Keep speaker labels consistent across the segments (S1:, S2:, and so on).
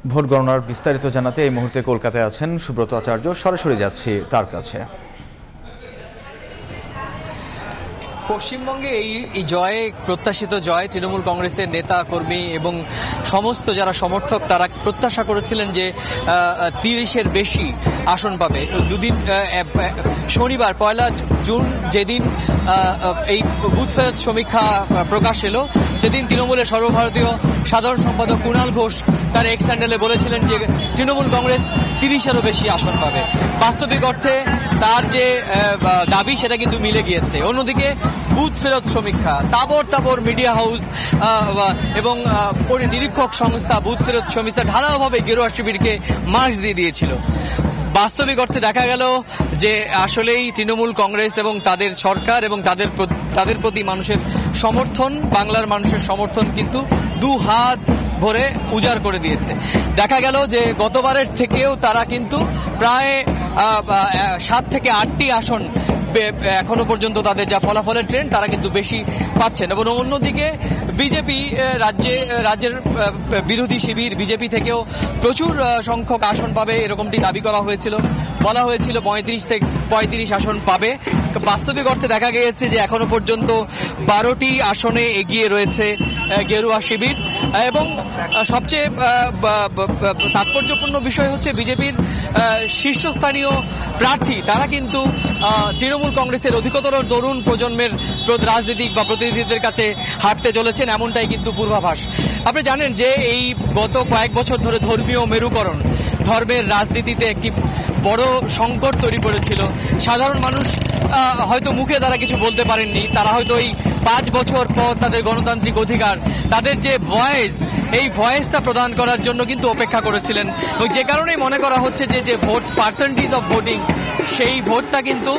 S1: Vote গণনার বিস্তারিত জানাতে এই মুহূর্তে কলকাতায় আছেন সুব্রত আচার্য। সরাসরি যাচ্ছি তার কাছে।
S2: পশ্চিমবঙ্গে এই জয়, প্রত্যাশিত জয়, তৃণমূল কংগ্রেসের নেতা কর্মী এবং সমস্ত যারা সমর্থক তারা প্রত্যাশা করেছিলেন যে 30-এর বেশি আসন পাবে। দুদিন শনিবার 1 জুন যেদিন এই বুথ ফেরত সমীক্ষা প্রকাশ এলো, সেদিন তৃণমূলের সর্বভারতীয় সাধারণ সম্পাদক কুণাল ঘোষ তার এক্স হ্যান্ডেলে বলেছিলেন যে তৃণমূল কংগ্রেস 30-এরও বেশি আসন পাবে। বাস্তবিক অর্থে তার যে দাবি সেটা কিন্তু মিলে গিয়েছে। অন্যদিকে বুথ ফেরত সমীক্ষা, তাবর মিডিয়া হাউস এবং নিরীক্ষক সংস্থা বুথ ফেরত সমীক্ষা ঢালাওভাবে গেরুয়া শিবিরকে মার্কস দিয়ে দিয়েছিল। বাস্তবিক অর্থে দেখা গেল যে আসলেই তৃণমূল কংগ্রেস এবং তাদের সরকার এবং তাদের প্রতি মানুষের সমর্থন, বাংলার মানুষের সমর্থন কিন্তু 2 হাত ভরে উজাড় করে দিয়েছে। দেখা গেল যে গতবারের থেকেও তারা কিন্তু প্রায় 7 থেকে 8টি আসন এখনো পর্যন্ত তাদের যা ফলাফলের ট্রেন্ড তারা কিন্তু বেশি পাচ্ছেন। এবং অন্যদিকে বিজেপি রাজ্যের বিরোধী শিবির বিজেপি থেকেও প্রচুর সংখ্যক আসন পাবে এরকমটি দাবি করা হয়েছিল, বলা হয়েছিল 35 আসন পাবে। বাস্তবিক অর্থে দেখা গিয়েছে যে এখনো পর্যন্ত 12টি আসনে এগিয়ে রয়েছে গেরুয়া শিবির। এবং সবচেয়ে তাৎপর্যপূর্ণ বিষয় হচ্ছে বিজেপির শীর্ষস্থানীয় প্রার্থী তারা কিন্তু তৃণমূল কংগ্রেসের অধিকতর তরুণ প্রজন্মের রাজনীতিক বা প্রতিনিধিদের কাছে হাঁটতে চলেছেন, এমনটাই কিন্তু পূর্বাভাস। আপনি জানেন যে এই গত কয়েক বছর ধরে ধর্মীয় মেরুকরণ, ধর্মের রাজনীতিতে একটি বড় সংকট তৈরি করেছিল। সাধারণ মানুষ হয়তো মুখে তারা কিছু বলতে পারেননি, তারা হয়তো এই 5 বছর পর তাদের গণতান্ত্রিক অধিকার, তাদের যে ভয়েস, এই ভয়েসটা প্রদান করার জন্য কিন্তু অপেক্ষা করেছিলেন। এবং যে কারণেই মনে করা হচ্ছে যে ভোট পার্সেন্টেজ অফ ভোটিং, সেই ভোটটা কিন্তু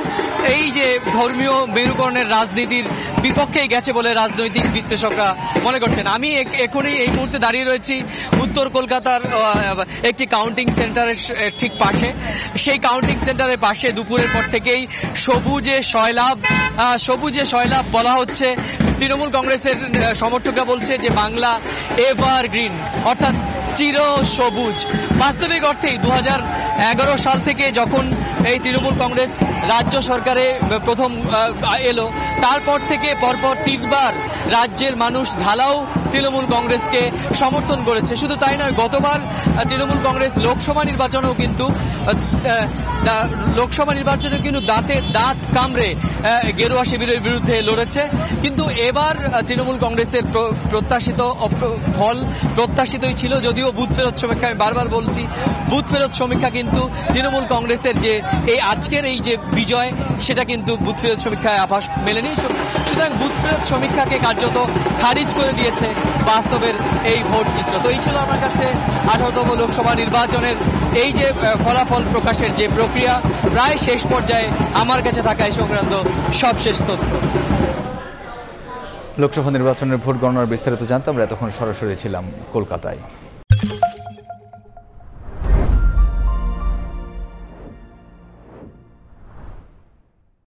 S2: এই যে ধর্মীয় মেরুকরণের রাজনীতির বিপক্ষেই গেছে বলে রাজনৈতিক বিশ্লেষকরা মনে করছেন। আমি এখনই এই মুহূর্তে দাঁড়িয়ে রয়েছি উত্তর কলকাতার একটি কাউন্টিং সেন্টারের ঠিক পাশে। সেই কাউন্টিং সেন্টারের পাশে দুপুরের পর থেকেই সবুজে সয়লাভ বলা হচ্ছে। তৃণমূল কংগ্রেসের সমর্থকরা বলছে যে বাংলা এভারগ্রিন, অর্থাৎ চির সবুজ। বাস্তবিক অর্থেই 2011 সাল থেকে যখন এই তৃণমূল কংগ্রেস রাজ্য সরকারে প্রথম এলো, তারপর থেকে পরপর 3 বার রাজ্যের মানুষ ঢালাও তৃণমূল কংগ্রেসকে সমর্থন করেছে। শুধু তাই নয়, গতবার তৃণমূল কংগ্রেস লোকসভা নির্বাচনেও কিন্তু দাঁতে দাঁত কামড়ে গেরুয়া শিবিরের বিরুদ্ধে লড়েছে। কিন্তু এবার তৃণমূল কংগ্রেসের প্রত্যাশিত ফল প্রত্যাশিতই ছিল, যদিও বুথ ফেরত সমীক্ষা, আমি বারবার বলছি, বুথ ফেরত সমীক্ষা কিন্তু তৃণমূল কংগ্রেসের যে এই আজকের এই যে বিজয়, সেটা কিন্তু বুথ ফেরত সমীক্ষায় আভাস মেলেনি। সুতরাং বুথ ফেরত সমীক্ষাকে কার্যত খারিজ করে দিয়েছে বাস্তবের এই ভোট চিত্র। তো এই ছিল আমার কাছে 18তম লোকসভা নির্বাচনের এই যে ফলাফল প্রকাশের যে প্রক্রিয়া, প্রায় শেষ পর্যায়ে আমার কাছে থাকা এই সংক্রান্ত সবশেষ তথ্য।
S1: লোকসভা নির্বাচনের ভোট গণনার বিস্তারিত জানতে আমরা এতক্ষণ সরাসরি ছিলাম কলকাতায়।